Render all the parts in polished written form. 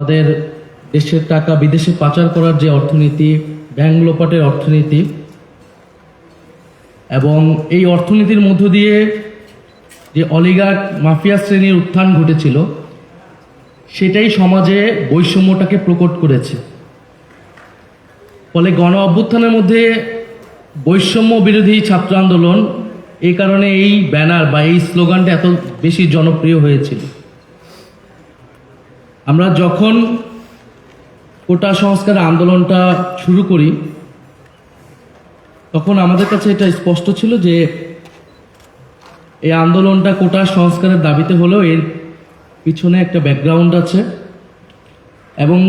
আমাদের দেশের টাকা বিদেশে পাচার করার যে অর্থনীতি, ব্যাংক লোপাটের অর্থনীতি এবং এই অর্থনীতির মধ্য দিয়ে যে অলিগার্ক মাফিয়া শ্রেণীর উত্থান ঘটেছিল, সেটাই সমাজে বৈষম্যটাকে প্রকট করেছে। ফলে গণ অভ্যুত্থানের মধ্যে বৈষম্য বিরোধী ছাত্র আন্দোলন, এই কারণে এই ব্যানার বা এই স্লোগানটা এত বেশি জনপ্রিয় হয়েছিল। আমরা যখন কোটা সংস্কার আন্দোলনটা শুরু করি, তখন আমাদের কাছে এটা স্পষ্ট ছিল যে এই আন্দোলনটা কোটা সংস্কারের দাবিতে হলেও এর পিছনে একটা ব্যাকগ্রাউন্ড আছে এবং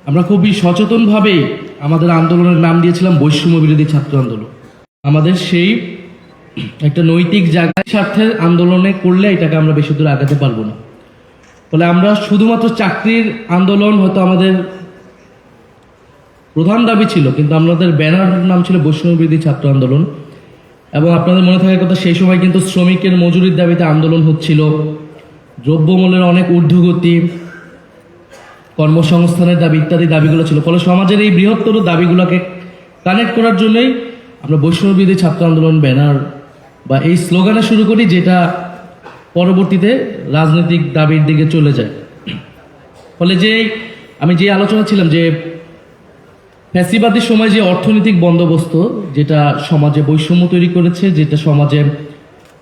আমরা খুবই সচেতনভাবেই আমাদের আন্দোলনের নাম দিয়েছিলাম বৈষম্য বিরোধী ছাত্র আন্দোলন। আমাদের সেই একটা নৈতিক জায়গায় স্বার্থের আন্দোলনে করলে এটাকে আমরা বেশি দূর আগাতে পারবো না। ফলে আমরা শুধুমাত্র চাকরির আন্দোলন হয়তো আমাদের প্রধান দাবি ছিল, কিন্তু আমাদের ব্যানার নাম ছিল বৈষম্য বিরোধী ছাত্র আন্দোলন। এবং আপনাদের মনে থাকার কথা, সেই সময় কিন্তু শ্রমিকের মজুরির দাবিতে আন্দোলন হচ্ছিল, দ্রব্যমূল্যের অনেক ঊর্ধ্বগতি, কর্মসংস্থানের দাবি ইত্যাদি দাবিগুলো ছিল। ফলে সমাজের এই বৃহত্তর দাবিগুলোকে কানেক্ট করার জন্যই আমরা বৈষম্য বিরোধী ছাত্র আন্দোলন ব্যানার বা এই স্লোগানে শুরু করি, যেটা পরবর্তীতে রাজনৈতিক দাবির দিকে চলে যায়। ফলে আমি যে আলোচনা ছিলাম যে ফ্যাসিবাদী সময় যে অর্থনৈতিক বন্দোবস্ত যেটা সমাজে বৈষম্য তৈরি করেছে, যেটা সমাজে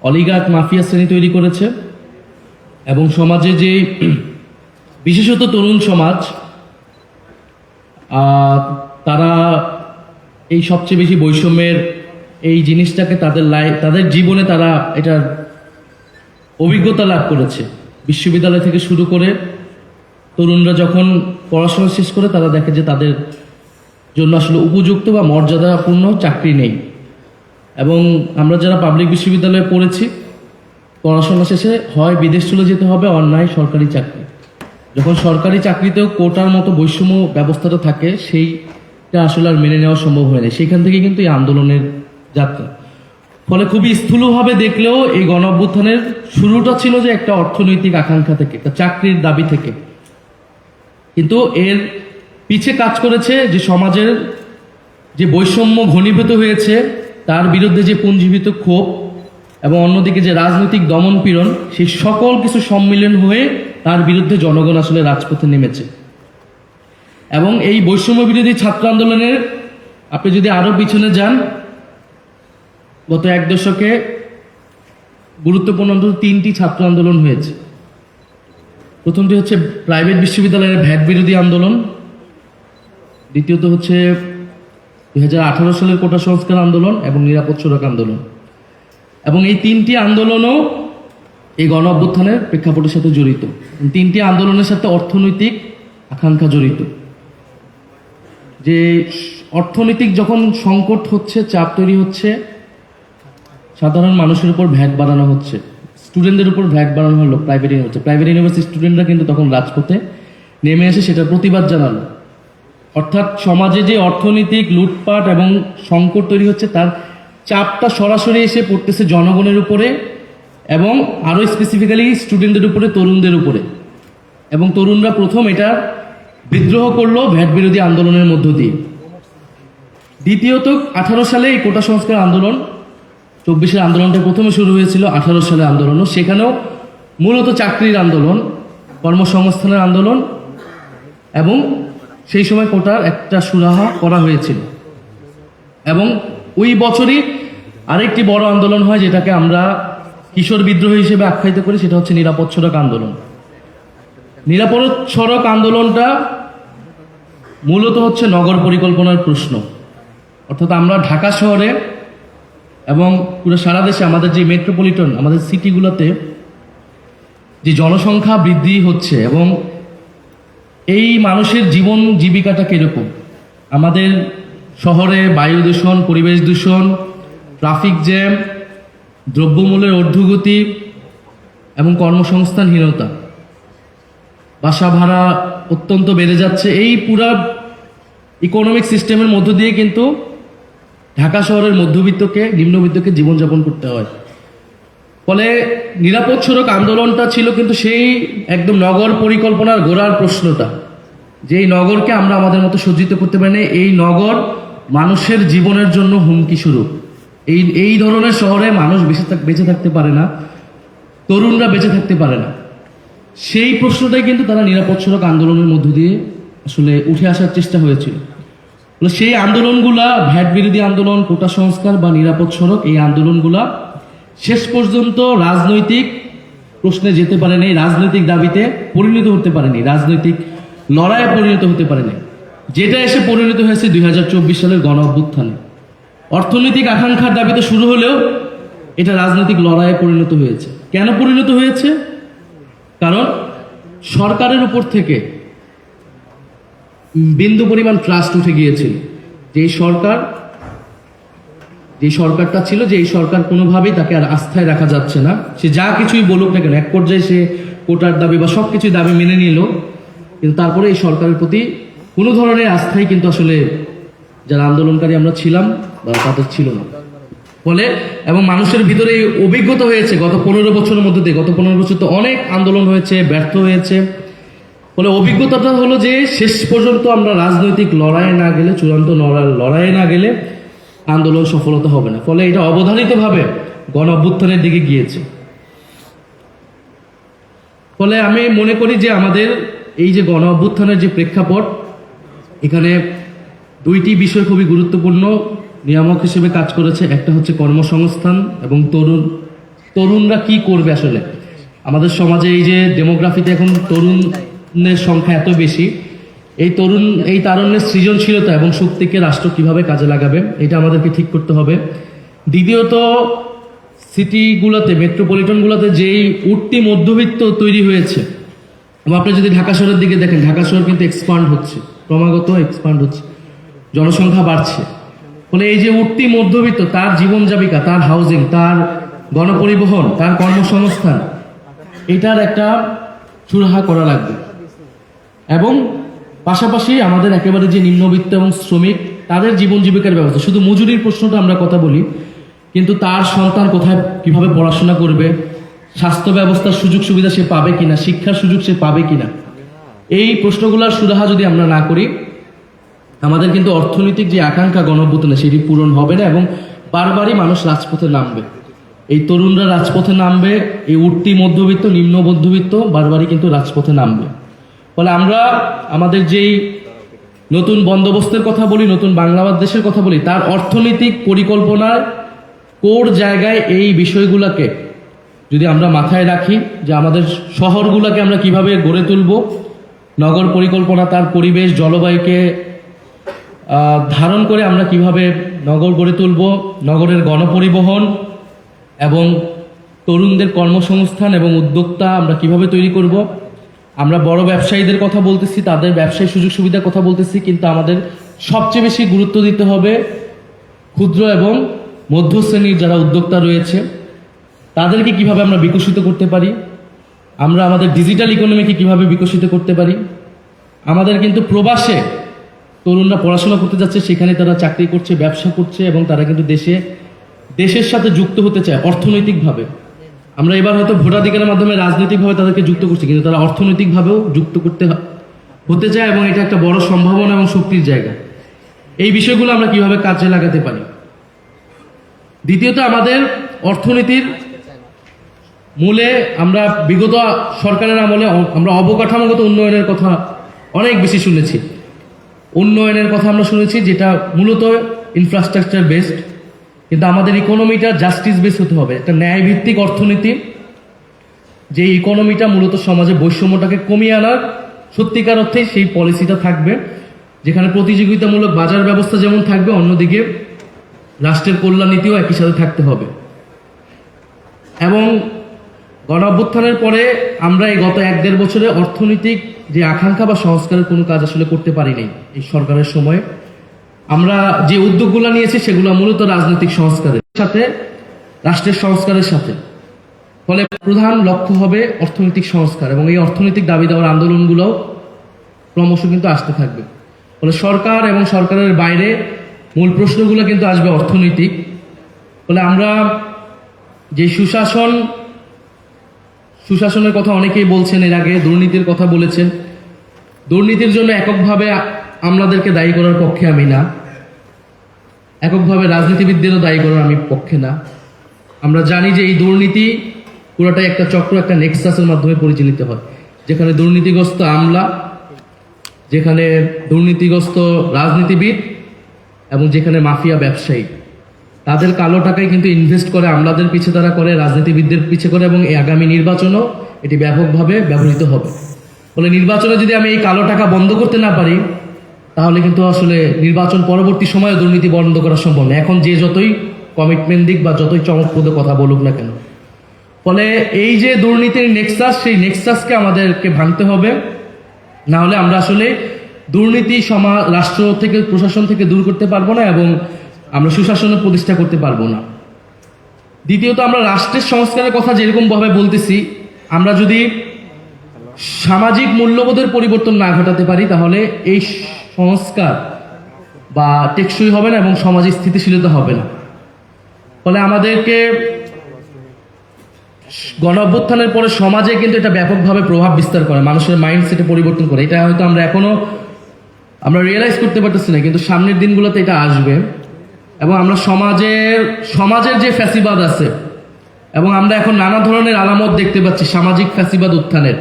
অলিগার্ক মাফিয়া শ্রেণী তৈরি করেছে এবং সমাজে যে বিশেষত তরুণ সমাজ, তারা এই সবচেয়ে বেশি বৈষম্যের এই জিনিসটাকে তাদের জীবনে তারা এটার অভিজ্ঞতা লাভ করেছে। বিশ্ববিদ্যালয় থেকে শুরু করে তরুণরা যখন পড়াশোনা শেষ করে, তারা দেখে যে তাদের জন্য আসলে উপযুক্ত বা মর্যাদাপূর্ণ চাকরি নেই। এবং আমরা যারা পাবলিক বিশ্ববিদ্যালয়ে পড়েছি, পড়াশোনা শেষে হয় বিদেশ চলে যেতে হবে, অন্যায় সরকারি চাকরি। যখন সরকারি চাকরিতেও কোটার মতো বৈষম্য ব্যবস্থাটা থাকে, সেইটা আসলে আর মেনে নেওয়া সম্ভব হয় না। সেখান থেকে কিন্তু এই আন্দোলনের যাত্রা। ফলে খুবই স্থূলভাবে দেখলেও এই গণ অভ্যুত্থানের শুরুটা ছিল যে একটা অর্থনৈতিক আকাঙ্ক্ষা থেকে, একটা চাকরির দাবি থেকে, কিন্তু এর পিছে কাজ করেছে যে সমাজের যে বৈষম্য ঘনীভূত হয়েছে তার বিরুদ্ধে যে পুঞ্জীভূত ক্ষোভ এবং অন্যদিকে যে রাজনৈতিক দমন পীড়ন, সেই সকল কিছু সম্মিলন হয়ে তার বিরুদ্ধে জনগণ আসলে রাজপথে নেমেছে। এবং এই বৈষম্য বিরোধী ছাত্র আন্দোলনের আপনি যদি আরো পিছনে যান, গত এক দশকে গুরুত্বপূর্ণ অন্তত 3টি ছাত্র আন্দোলন হয়েছে। প্রথমটি হচ্ছে প্রাইভেট বিশ্ববিদ্যালয়ের ভ্যাট বিরোধী আন্দোলন, দ্বিতীয়ত হচ্ছে 2018 সালের কোটা সংস্কার আন্দোলন এবং নিরাপদ সড়ক আন্দোলন। এবং এই 3টি আন্দোলনও এই গণ অভ্যুত্থানের প্রেক্ষাপটের সাথে জড়িত। 3টি আন্দোলনের সাথে অর্থনৈতিক আকাঙ্ক্ষা জড়িত। যে অর্থনৈতিক যখন সংকট হচ্ছে, চাপ তৈরি হচ্ছে, সাধারণ মানুষের উপর ভ্যাট বাড়ানো হচ্ছে, স্টুডেন্টদের উপর ভ্যাট বাড়ানো হলো, প্রাইভেট ইউনিভার্সিটি স্টুডেন্টরা কিন্তু তখন রাজপথে নেমে এসে সেটার প্রতিবাদ জানালো। অর্থাৎ সমাজে যে অর্থনৈতিক লুটপাট এবং সংকট তৈরি হচ্ছে, তার চাপটা সরাসরি এসে পড়তেছে জনগণের উপরে এবং আরো স্পেসিফিক্যালি স্টুডেন্টদের উপরে, তরুণদের উপরে। এবং তরুণরা প্রথম এটা বিদ্রোহ করলো ভ্যাট বিরোধী আন্দোলনের মধ্য দিয়ে। দ্বিতীয়ত 18 সালে এই কোটা সংস্কার আন্দোলন, 24-এর আন্দোলনটা প্রথমে শুরু হয়েছিল, 18 সালে আন্দোলনও, সেখানেও মূলত চাকরির আন্দোলন, কর্মসংস্থানের আন্দোলন এবং সেই সময় কোটার একটা সুরাহা করা হয়েছিল। এবং ওই বছরই আরেকটি বড় আন্দোলন হয়, যেটাকে আমরা কিশোর বিদ্রোহ হিসেবে আখ্যায়িত করি, সেটা হচ্ছে নিরাপদ সড়ক আন্দোলন। নিরাপদ সড়ক আন্দোলনটা মূলত হচ্ছে নগর পরিকল্পনার প্রশ্ন। অর্থাৎ আমরা ঢাকা শহরে এবং পুরো সারা দেশে আমাদের যে মেট্রোপলিটন, আমাদের সিটিগুলোতে যে জনসংখ্যা বৃদ্ধি হচ্ছে এবং এই মানুষের জীবন জীবিকাটা কিরকম, আমাদের শহরে বায়ু দূষণ, পরিবেশ দূষণ, ট্রাফিক জ্যাম, দ্রব্যমূল্যের ঊর্ধ্বগতি এবং কর্মসংস্থানহীনতা, বাসা ভাড়া অত্যন্ত বেড়ে যাচ্ছে। এই পুরা ইকোনমিক সিস্টেমের মধ্য দিয়ে কিন্তু ঢাকা শহরের মধ্যবিত্তকে, নিম্নবিত্তকে জীবনযাপন করতে হয়। ফলে নিরাপদ সড়ক আন্দোলনটা ছিল কিন্তু সেই একদম নগর পরিকল্পনার গোড়ার প্রশ্নটা, যে এই নগরকে আমরা আমাদের মতো সজ্জিত করতে পারি না। এই নগর মানুষের জীবনের জন্য হুমকি স্বরূপ। এই ধরনের শহরে মানুষ বেঁচে থাকতে পারে না, তরুণরা বেঁচে থাকতে পারে না। সেই প্রশ্নটাই কিন্তু তারা নিরাপদ সড়ক আন্দোলনের মধ্য দিয়ে আসলে উঠে আসার চেষ্টা হয়েছিল। সেই আন্দোলনগুলা, ভ্যাট বিরোধী আন্দোলন, কোটা সংস্কার বা নিরাপদ সড়ক, এই আন্দোলনগুলা শেষ পর্যন্ত রাজনৈতিক প্রশ্নে যেতে পারেনি, রাজনৈতিক দাবিতে পরিণত হতে পারেনি, রাজনৈতিক লড়াইয়ে পরিণত হতে পারেনি। যেটা এসে পরিণত হয়েছে 2024 সালের গণ অভ্যুত্থানে। অর্থনৈতিক আকাঙ্ক্ষার দাবিতে শুরু হলেও এটা রাজনৈতিক লড়াইয়ে পরিণত হয়েছে। কেন পরিণত হয়েছে? কারণ সরকারের উপর থেকে বিন্দু পরিমাণ ট্রাস্ট উঠে গিয়েছিল। যে সরকারটা ছিল, যে এই সরকার কোনোভাবেই তাকে আর আস্থায় রাখা যাচ্ছে না। সে যা কিছুই বলুক না কেন, এক পর্যায়ে সে কোটার দাবি বা সবকিছুই দাবি মেনে নিল, কিন্তু তারপরে এই সরকারের প্রতি কোনো ধরনের আস্থাই কিন্তু আসলে যারা আন্দোলনকারী আমরা ছিলাম বা তাদের ছিল না। ফলে এবং মানুষের ভিতরে এই অভিজ্ঞতা হয়েছে গত 15 বছরের মধ্যে দিয়ে। গত 15 বছর তো অনেক আন্দোলন হয়েছে, ব্যর্থ হয়েছে। ফলে অভিজ্ঞতাটা হলো যে শেষ পর্যন্ত আমরা রাজনৈতিক লড়াইয়ে না গেলে, চূড়ান্ত লড়াইয়ে না গেলে আন্দোলন সফলতা হবে না। ফলে এটা অবধারিতভাবে গণ অভ্যুত্থানের দিকে গিয়েছে। ফলে আমি মনে করি যে আমাদের এই যে গণ অভ্যুত্থানের যে প্রেক্ষাপট, এখানে দুইটি বিষয় খুবই গুরুত্বপূর্ণ নিয়ামক হিসেবে কাজ করেছে। একটা হচ্ছে কর্মসংস্থান এবং তরুণরা কি করবে। আসলে আমাদের সমাজে এই যে ডেমোগ্রাফিতে এখন তরুণের সংখ্যা এত বেশি, এই তারুণ্যের সৃজনশীলতা এবং শক্তিকে রাষ্ট্র কিভাবে কাজে লাগাবে, এটা আমাদেরকে ঠিক করতে হবে। দ্বিতীয়ত, সিটিগুলোতে, মেট্রোপলিটনগুলোতে যেই উঠতি মধ্যবিত্ত তৈরি হয়েছে, এবং আপনি যদি ঢাকা শহরের দিকে দেখেন, ঢাকা শহর কিন্তু এক্সপান্ড হচ্ছে, ক্রমাগত এক্সপান্ড হচ্ছে, জনসংখ্যা বাড়ছে। ফলে এই যে উঠতি মধ্যবিত্ত, তার জীবন জীবিকা, তার হাউজিং, তার গণপরিবহন, তার কর্মসংস্থান, এটার একটা সুরাহা করা লাগবে। এবং পাশাপাশি আমাদের একেবারে যে নিম্নবিত্ত এবং শ্রমিক, তাদের জীবন জীবিকার ব্যবস্থা, শুধু মজুরির প্রশ্নটা আমরা কথা বলি, কিন্তু তার সন্তান কোথায় কিভাবে পড়াশোনা করবে, স্বাস্থ্য ব্যবস্থার সুযোগ সুবিধা সে পাবে কিনা, শিক্ষার সুযোগ সে পাবে কিনা, এই প্রশ্নগুলোর সুরাহা যদি আমরা না করি, আমাদের কিন্তু অর্থনৈতিক যে আকাঙ্ক্ষা গণঅভ্যুত্থানে সেটি পূরণ হবে না এবং বারবারই মানুষ রাজপথে নামবে। এই তরুণরা রাজপথে নামবে, এই উঠতি মধ্যবিত্ত, নিম্ন মধ্যবিত্ত বারবারই কিন্তু রাজপথে নামবে। ফলে আমরা আমাদের যেই নতুন বন্দোবস্তের কথা বলি, নতুন বাংলাদেশের কথা বলি, তার অর্থনৈতিক পরিকল্পনার কোর জায়গায় এই বিষয়গুলোকে যদি আমরা মাথায় রাখি, যে আমাদের শহরগুলোকে আমরা কিভাবে গড়ে তুলব, নগর পরিকল্পনা তার পরিবেশ জলবায়ুকে ধারণ করে আমরা কিভাবে নগর গড়ে তুলব, নগরের গণপরিবহন এবং তরুণদের কর্মসংস্থান এবং উদ্যোক্তা আমরা কিভাবে তৈরি করব। আমরা বড় ব্যবসায়ীদের কথা বলতেছি, তাদের ব্যবসায়ী সুযোগ সুবিধার কথা বলতেছি, কিন্তু আমাদের সবচেয়ে বেশি গুরুত্ব দিতে হবে ক্ষুদ্র এবং মধ্য শ্রেণীর যারা উদ্যোক্তা রয়েছে, তাদেরকে কিভাবে আমরা বিকশিত করতে পারি, আমরা আমাদের ডিজিটাল ইকোনমিকে কিভাবে বিকশিত করতে পারি। আমাদের কিন্তু প্রবাসে তরুণরা পড়াশোনা করতে যাচ্ছে, সেখানে তারা চাকরি করছে, ব্যবসা করছে এবং তারা কিন্তু দেশের সাথে যুক্ত হতে চায় অর্থনৈতিকভাবে। আমরা এবার হয়তো ভোটাধিকারের মাধ্যমে রাজনৈতিকভাবে তাদেরকে যুক্ত করছি, কিন্তু তারা অর্থনৈতিকভাবেও যুক্ত হতে চায় এবং এটা একটা বড় সম্ভাবনা এবং শক্তির জায়গা। এই বিষয়গুলো আমরা কিভাবে কাজে লাগাতে পারি। দ্বিতীয়ত, আমাদের অর্থনীতির মূলে আমরা বিগত সরকারের আমলে আমরা অবকাঠামোগত উন্নয়নের কথা অনেক বেশি শুনেছি। উন্নয়নের কথা আমরা শুনেছি যেটা মূলত ইনফ্রাস্ট্রাকচার বেসড, কিন্তু আমাদের ইকোনমিটা জাস্টিস বেস হতে হবে, একটা ন্যায়ভিত্তিক অর্থনীতি, যে ইকোনমিটা মূলত সমাজে বৈষম্যটাকে কমিয়ে আনার সত্যিকার অর্থে সেই পলিসিটা থাকবে, যেখানে প্রতিযোগিতামূলক বাজার ব্যবস্থা যেমন থাকবে, অন্যদিকে রাষ্ট্রের কল্যাণ নীতিও একই সাথে থাকতে হবে। এবং গণ অভ্যুত্থানের পরে আমরা এই গত 1-1.5 বছরে অর্থনৈতিক যে আকাঙ্ক্ষা বা সংস্কারের কোনো কাজ আসলে করতে পারিনি। এই সরকারের সময় আমরা যে উদ্যোগগুলো নিয়েছি সেগুলো মূলত রাজনৈতিক সংস্কারের সাথে, রাষ্ট্রের সংস্কারের সাথে। ফলে প্রধান লক্ষ্য হবে অর্থনৈতিক সংস্কার এবং এই অর্থনৈতিক দাবি দেওয়ার আন্দোলনগুলো ক্রমশ কিন্তু আসতে থাকবে। ফলে সরকার এবং সরকারের বাইরে মূল প্রশ্নগুলো কিন্তু আসবে অর্থনৈতিক। ফলে আমরা যে সুশাসনের কথা অনেকেই বলছেন, এর আগে দুর্নীতির কথা বলেছেন, দুর্নীতির জন্য এককভাবে আমলাদেরকে দায়ী করার পক্ষে আমি না, এককভাবে রাজনীতিবিদদেরও দায়ী করার আমি পক্ষে না। আমরা জানি যে এই দুর্নীতি পুরোটাই একটা চক্র, একটা নেক্সাসের মাধ্যমে পরিচালিত হয়, যেখানে দুর্নীতিগ্রস্ত আমলা, যেখানে দুর্নীতিগ্রস্ত রাজনীতিবিদ এবং যেখানে মাফিয়া ব্যবসায়ী তাদের কালো টাকায় কিন্তু ইনভেস্ট করে, আমলাদের পিছে তারা করে, রাজনীতিবিদদের পিছে করে, এবং এই আগামী নির্বাচনও এটি ব্যাপকভাবে ব্যবহৃত হবে। ফলে নির্বাচনে যদি আমি এই কালো টাকা বন্ধ করতে না পারি, তাহলে কিন্তু আসলে নির্বাচন পরবর্তী সময়ে দুর্নীতি বন্ধ করা সম্ভব না, এখন যে যতই কমিটমেন্ট দিক বা যতই চমকপ্রদ কথা বলুক না কেন। ফলে এই যে দুর্নীতির নেক্সাস, সেই নেক্সাসকে আমাদেরকে ভাঙতে হবে, না হলে আমরা আসলে দুর্নীতি রাষ্ট্র থেকে, প্রশাসন থেকে দূর করতে পারবো না এবং আমরা সুশাসনের প্রতিষ্ঠা করতে পারবো না। দ্বিতীয়ত, আমরা রাষ্ট্রের সংস্কারের কথা যেরকম ভাবে বলতেছি, আমরা যদি সামাজিক মূল্যবোধের পরিবর্তন না ঘটাতে পারি, তাহলে এই সংস্কার বা টেকসই হবে না এবং সমাজে স্থিতিশীলতা হবে না। ফলে আমাদেরকে গণ অভ্যুত্থানের পরে সমাজে কিন্তু এটা ব্যাপকভাবে প্রভাব বিস্তার করে, মানুষের মাইন্ডসেটে পরিবর্তন করে। এটা হয়তো আমরা এখনো রিয়েলাইজ করতে পারতেছি না, কিন্তু সামনের দিনগুলোতে এটা আসবে। এবং আমরা সমাজের যে ফ্যাসিবাদ আছে, এবং আমরা এখন নানা ধরনের আলামত দেখতে পাচ্ছি সামাজিক ফ্যাসিবাদ উত্থানের,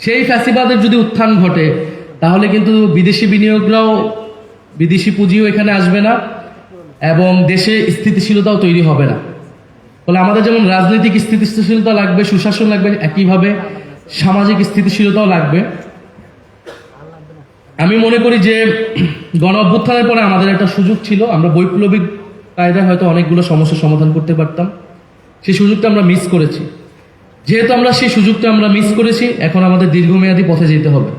সেই ফ্যাসিবাদের যদি উত্থান ঘটে, তাহলে কিন্তু বিদেশি বিনিয়োগরাও, বিদেশি পুঁজিও এখানে আসবে না এবং দেশে স্থিতিশীলতাও তৈরি হবে না। ফলে আমাদের যেমন রাজনৈতিক স্থিতিশীলতা লাগবে, সুশাসন লাগবে, একইভাবে সামাজিক স্থিতিশীলতাও লাগবে। আমি মনে করি যে গণ অভ্যুত্থানের পরে আমাদের একটা সুযোগ ছিল, আমরা বৈপ্লবিক কায়দায় হয়তো অনেকগুলো সমস্যার সমাধান করতে পারতাম, সেই সুযোগটা আমরা মিস করেছি। যেহেতু আমরা সেই সুযোগটা মিস করেছি, এখন আমাদের দীর্ঘমেয়াদী পথে যেতে হবে।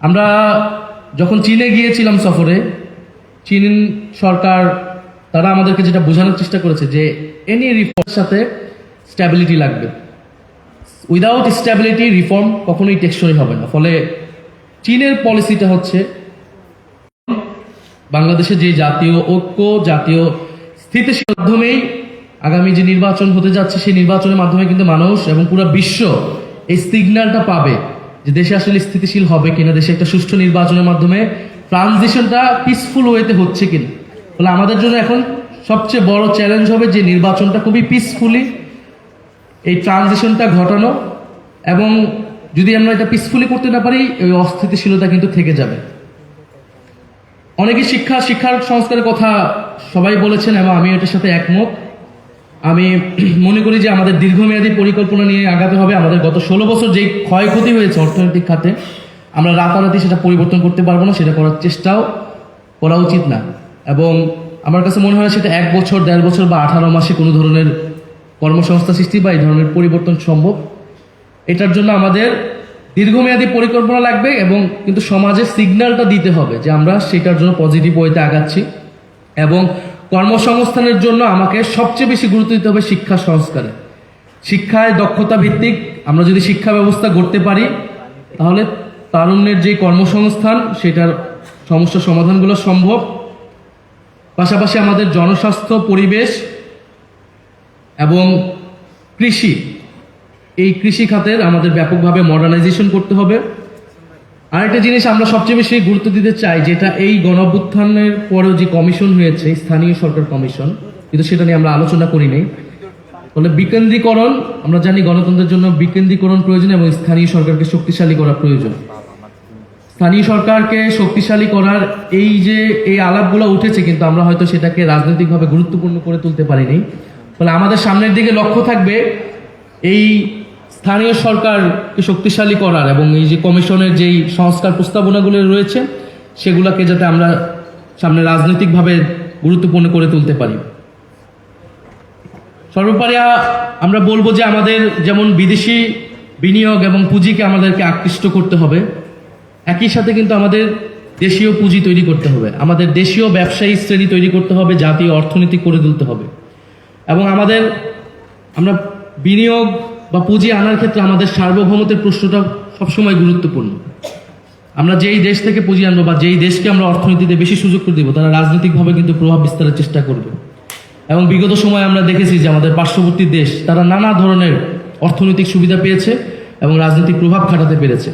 আমরা যখন চীনে গিয়েছিলাম সফরে, চীন সরকার তারা আমাদেরকে যেটা বোঝানোর চেষ্টা করেছে যে এনি রিফর্মের সাথে স্ট্যাবিলিটি লাগবে, উইদাউট স্ট্যাবিলিটি রিফর্ম কখনোই টেকসই হবে না। ফলে চীনের পলিসিটা হচ্ছে বাংলাদেশে যে জাতীয় ঐক্য, জাতীয় স্থিতিশীল মাধ্যমেই আগামী যে নির্বাচন হতে যাচ্ছে, সেই নির্বাচনের মাধ্যমে কিন্তু মানুষ এবং পুরো বিশ্ব এই সিগন্যালটা পাবে যে দেশে আসলে স্থিতিশীল হবে কিনা, দেশে একটা সুষ্ঠু নির্বাচনের মাধ্যমে ট্রানজিশনটা পিসফুল ওয়েতে হচ্ছে কিনা। ফলে আমাদের জন্য এখন সবচেয়ে বড় চ্যালেঞ্জ হবে যে নির্বাচনটা খুবই পিসফুলি এই ট্রানজিশনটা ঘটানো, এবং যদি আমরা এটা পিসফুলি করতে না পারি, ওই অস্থিতিশীলতা কিন্তু থেকে যাবে। অনেকে শিক্ষার সংস্কারের কথা সবাই বলেছেন এবং আমি এটার সাথে একমত। আমি মনে করি যে আমাদের দীর্ঘমেয়াদী পরিকল্পনা নিয়ে আগাতে হবে। আমাদের গত 16 বছর যে ক্ষয়ক্ষতি হয়েছে অর্থনৈতিক খাতে, আমরা রাতারাতি সেটা পরিবর্তন করতে পারবো না, সেটা করার চেষ্টাও করা উচিত না। এবং আমার কাছে মনে হয় সেটা 1 বছর, 1.5 বছর বা 18 মাসে কোনো ধরনের কর্মসংস্থান সৃষ্টি বা এই ধরনের পরিবর্তন সম্ভব। এটার জন্য আমাদের দীর্ঘমেয়াদী পরিকল্পনা লাগবে এবং কিন্তু সমাজে সিগন্যালটা দিতে হবে যে আমরা সেটার জন্য পজিটিভ ওয়েতে আগাচ্ছি। এবং কর্মসংস্থানের জন্য আমাকে সবচেয়ে বেশি গুরুত্ব দিতে হবে শিক্ষা সংস্কারে। শিক্ষায় দক্ষতা ভিত্তিক আমরা যদি শিক্ষা ব্যবস্থা গড়তে পারি, তাহলে তারুণ্যের যে কর্মসংস্থান, সেটার সমস্যা সমাধানগুলো সম্ভব। পাশাপাশি আমাদের জনস্বাস্থ্য, পরিবেশ এবং কৃষি, এই কৃষি খাতের আমাদের ব্যাপকভাবে মডার্নাইজেশন করতে হবে। আরেকটা জিনিস আমরা সবচেয়ে বেশি গুরুত্ব দিতে চাই, যেটা এই গণঅভ্যুত্থানের পরেও যে কমিশন হয়েছে, স্থানীয় সরকার কমিশন, কিন্তু সেটা নিয়ে আমরা আলোচনা করি নাই। ফলে বিকেন্দ্রীকরণ, আমরা জানি গণতন্ত্রের জন্য বিকেন্দ্রীকরণ প্রয়োজন এবং স্থানীয় সরকারকে শক্তিশালী করা প্রয়োজন। স্থানীয় সরকারকে শক্তিশালী করার এই আলাপগুলো উঠেছে, কিন্তু আমরা হয়তো সেটাকে রাজনৈতিকভাবে গুরুত্বপূর্ণ করে তুলতে পারিনি। ফলে আমাদের সামনের দিকে লক্ষ্য থাকবে এই স্থানীয় সরকারকে শক্তিশালী করার এবং এই যে কমিশনের যেই সংস্কার প্রস্তাবনাগুলো রয়েছে, সেগুলোকে যাতে আমরা সামনে রাজনৈতিকভাবে গুরুত্বপূর্ণ করে তুলতে পারি। সর্বোপরি আমরা বলবো যে আমাদের যেমন বিদেশি বিনিয়োগ এবং পুঁজিকে আমাদেরকে আকৃষ্ট করতে হবে, একই সাথে কিন্তু আমাদের দেশীয় পুঁজি তৈরি করতে হবে, আমাদের দেশীয় ব্যবসায়ী শ্রেণী তৈরি করতে হবে, জাতীয় অর্থনীতি করে তুলতে হবে। এবং আমরা বিনিয়োগ বা পুঁজি আনার ক্ষেত্রে আমাদের সার্বভৌমত্বের প্রশ্নটা সবসময় গুরুত্বপূর্ণ। আমরা যেই দেশ থেকে পুঁজি আনবো বা যেই দেশকে আমরা অর্থনীতিতে বেশি সুযোগ করে দিব, তারা রাজনৈতিকভাবে কিন্তু প্রভাব বিস্তারের চেষ্টা করবে। এবং বিগত সময়ে আমরা দেখেছি যে আমাদের পার্শ্ববর্তী দেশ, তারা নানা ধরনের অর্থনৈতিক সুবিধা পেয়েছে এবং রাজনৈতিক প্রভাব খাটাতে পেরেছে।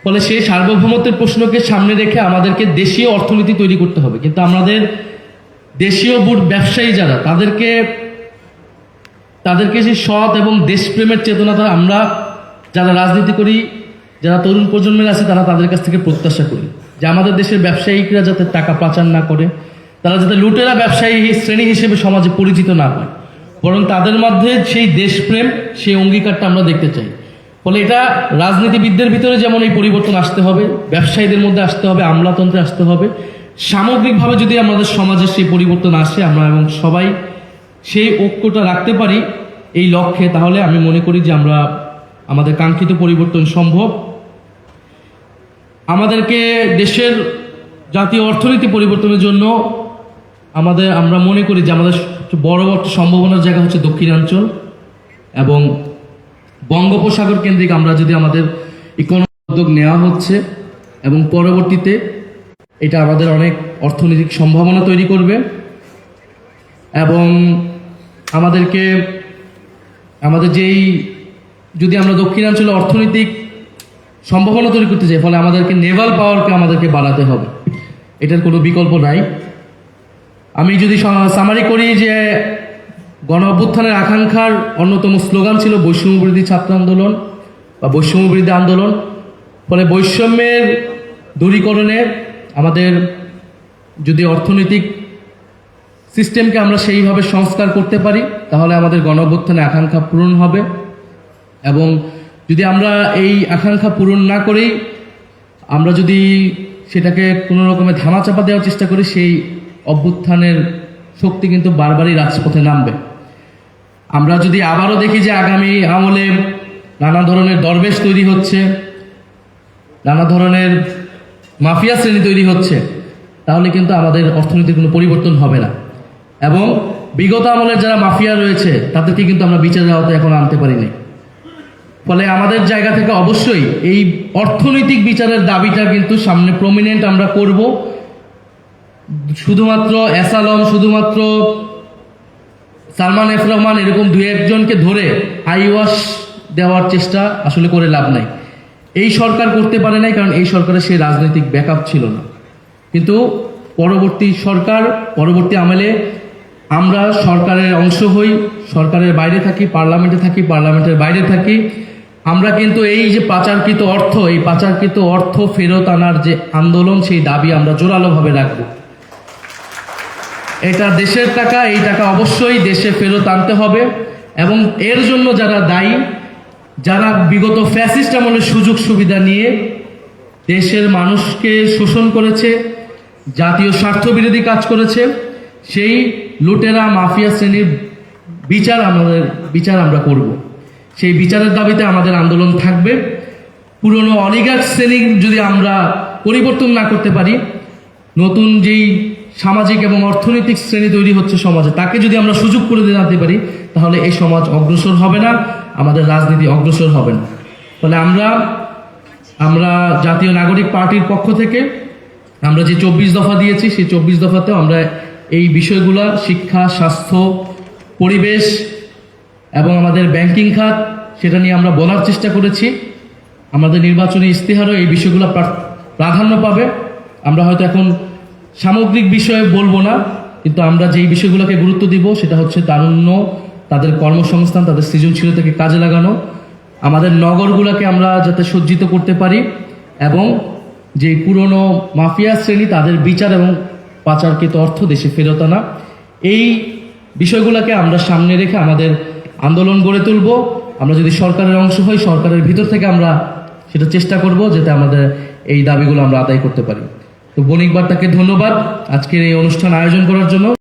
ফলে সেই সার্বভৌমত্বের প্রশ্নকে সামনে রেখে আমাদেরকে দেশীয় অর্থনীতি তৈরি করতে হবে, কিন্তু আমাদের দেশীয় ব্যবসায়ী যারা তাদেরকে সেই সৎ এবং দেশপ্রেমের চেতনাটা আমরা যারা রাজনীতি করি, যারা তরুণ প্রজন্মের আছে, তারা তাদের কাছ থেকে প্রত্যাশা করি যে আমাদের দেশের ব্যবসায়িকরা যাতে টাকা পাচার না করে, তারা যাতে লুটেরা ব্যবসায়ী শ্রেণী হিসেবে সমাজে পরিচিত না হয়, বরং তাদের মধ্যে সেই দেশপ্রেম, সেই অঙ্গীকারটা আমরা দেখতে চাই। ফলে এটা রাজনীতিবিদদের ভিতরে যেমন এই পরিবর্তন আসতে হবে, ব্যবসায়ীদের মধ্যে আসতে হবে, আমলাতন্ত্রে আসতে হবে। সামগ্রিকভাবে যদি আমাদের সমাজে সেই পরিবর্তন আসে, আমরা এবং সবাই সেই ঐক্যটা রাখতে পারি এই লক্ষ্যে, তাহলে আমি মনে করি যে আমরা আমাদের কাঙ্ক্ষিত পরিবর্তন সম্ভব। আমাদেরকে দেশের জাতীয় অর্থনীতি পরিবর্তনের জন্য আমরা মনে করি যে আমাদের বড় সম্ভাবনার জায়গা হচ্ছে দক্ষিণাঞ্চল এবং বঙ্গোপসাগর কেন্দ্রিক। আমরা যদি আমাদের ইকোনমিক উদ্যোগ নেওয়া হচ্ছে এবং পরবর্তীতে এটা আমাদের অনেক অর্থনৈতিক সম্ভাবনা তৈরি করবে এবং আমাদের যদি আমরা দক্ষিণাঞ্চলে অর্থনৈতিক সম্ভাবনা তৈরি করতে চাই, ফলে আমাদেরকে নেভাল পাওয়ারকে আমাদেরকে বাড়াতে হবে, এটার কোনো বিকল্প নাই। আমি যদি সামারি করি যে গণ অভ্যুত্থানের আকাঙ্ক্ষার অন্যতম স্লোগান ছিল বৈষম্য বিরোধী ছাত্র আন্দোলন বা বৈষম্য বিরোধী আন্দোলন। ফলে বৈষম্যের দূরীকরণে আমাদের যদি অর্থনৈতিক সিস্টেমকে আমরা সেইভাবে সংস্কার করতে পারি, তাহলে আমাদের গণ অভ্যুত্থানের আকাঙ্ক্ষা পূরণ হবে। এবং যদি আমরা এই আকাঙ্ক্ষা পূরণ না করেই আমরা যদি সেটাকে কোনো রকমে ধামাচাপা দেওয়ার চেষ্টা করি, সেই অভ্যুত্থানের শক্তি কিন্তু বারবারই রাজপথে নামবে। আমরা যদি আবারও দেখি যে আগামী আমলে নানা ধরনের দরবেশ তৈরি হচ্ছে, নানা ধরনের মাফিয়া শ্রেণী তৈরি হচ্ছে, তাহলে কিন্তু আমাদের অর্থনীতির কোনো পরিবর্তন হবে না। এবং বিগত আমলের যারা মাফিয়া রয়েছে তাদেরকে কিন্তু আমরা বিচারের আওতায় এখন আনতে পারিনি। ফলে আমাদের জায়গা থেকে অবশ্যই এই অর্থনৈতিক বিচারের দাবিটা কিন্তু সামনে প্রমিনেন্ট আমরা করব। শুধুমাত্র এসালম, শুধুমাত্র সালমান এফ রহমান এরকম দু একজনকে ধরে আইওয়াশ দেওয়ার চেষ্টা আসলে করে লাভ নাই। এই সরকার করতে পারে নাই, কারণ এই সরকারের সেই রাজনৈতিক ব্যাকআপ ছিল না। কিন্তু পরবর্তী আমলে আমরা সরকারের অংশ হই, সরকারের বাইরে থাকি, পার্লামেন্টে থাকি, পার্লামেন্টের বাইরে থাকি, আমরা কিন্তু এই যে পাচারকৃত অর্থ, এই পাচারকৃত অর্থ ফেরত আনার যে আন্দোলন, সেই দাবি আমরা জোরালোভাবে রাখব। এটা দেশের টাকা, এই টাকা অবশ্যই দেশে ফেরত আনতে হবে। এবং এর জন্য যারা দায়ী, যারা বিগত ফ্যাসিস্ট আমলের সুযোগ সুবিধা নিয়ে দেশের মানুষকে শোষণ করেছে, জাতীয় স্বার্থ বিরোধী কাজ করেছে, সেই লুটেরা মাফিয়া শ্রেণীর বিচার আমরা করব। সেই বিচারের দাবিতে আমাদের আন্দোলন থাকবে। পুরনো অলিগার্ক শ্রেণী যদি আমরা পরিবর্তন না করতে পারি, নতুন যেই সামাজিক এবং অর্থনৈতিক শ্রেণী তৈরি হচ্ছে সমাজে, তাকে যদি আমরা সুযোগ করে দিতে পারি, তাহলে এই সমাজ অগ্রসর হবে না, আমাদের রাজনীতি অগ্রসর হবে না। ফলে আমরা জাতীয় নাগরিক পার্টির পক্ষ থেকে আমরা যে 24 দফা দিয়েছি, সেই 24 দফাতেও আমরা এই বিষয়গুলো, শিক্ষা, স্বাস্থ্য, পরিবেশ এবং আমাদের ব্যাংকিং খাত, সেটা নিয়ে আমরা বলার চেষ্টা করেছি। আমাদের নির্বাচনী ইস্তেহারও এই বিষয়গুলো প্রাধান্য পাবে। আমরা হয়তো এখন সামগ্রিক বিষয়ে বলবো না, কিন্তু আমরা যেই বিষয়গুলোকে গুরুত্ব দিব সেটা হচ্ছে তারুণ্য, তাদের কর্মসংস্থান, তাদের সৃজনশীলতাকে কাজে লাগানো, আমাদের নগরগুলোকে আমরা যাতে সজ্জিত করতে পারি, এবং যে পুরনো মাফিয়া শ্রেণী তাদের বিচার এবং পাচারকৃত অর্থ দেশে ফেরত আনা, এই বিষয়গুলোকে আমরা সামনে রেখে আমাদের আন্দোলন গড়ে তুলব। আমরা যদি সরকারের অংশ হই, সরকারের ভিতর থেকে আমরা সেটা চেষ্টা করব যাতে আমাদের এই দাবিগুলো আমরা আদায় করতে পারি। তো বণিক বার্তাকে ধন্যবাদ আজকের এই অনুষ্ঠান আয়োজন করার জন্য।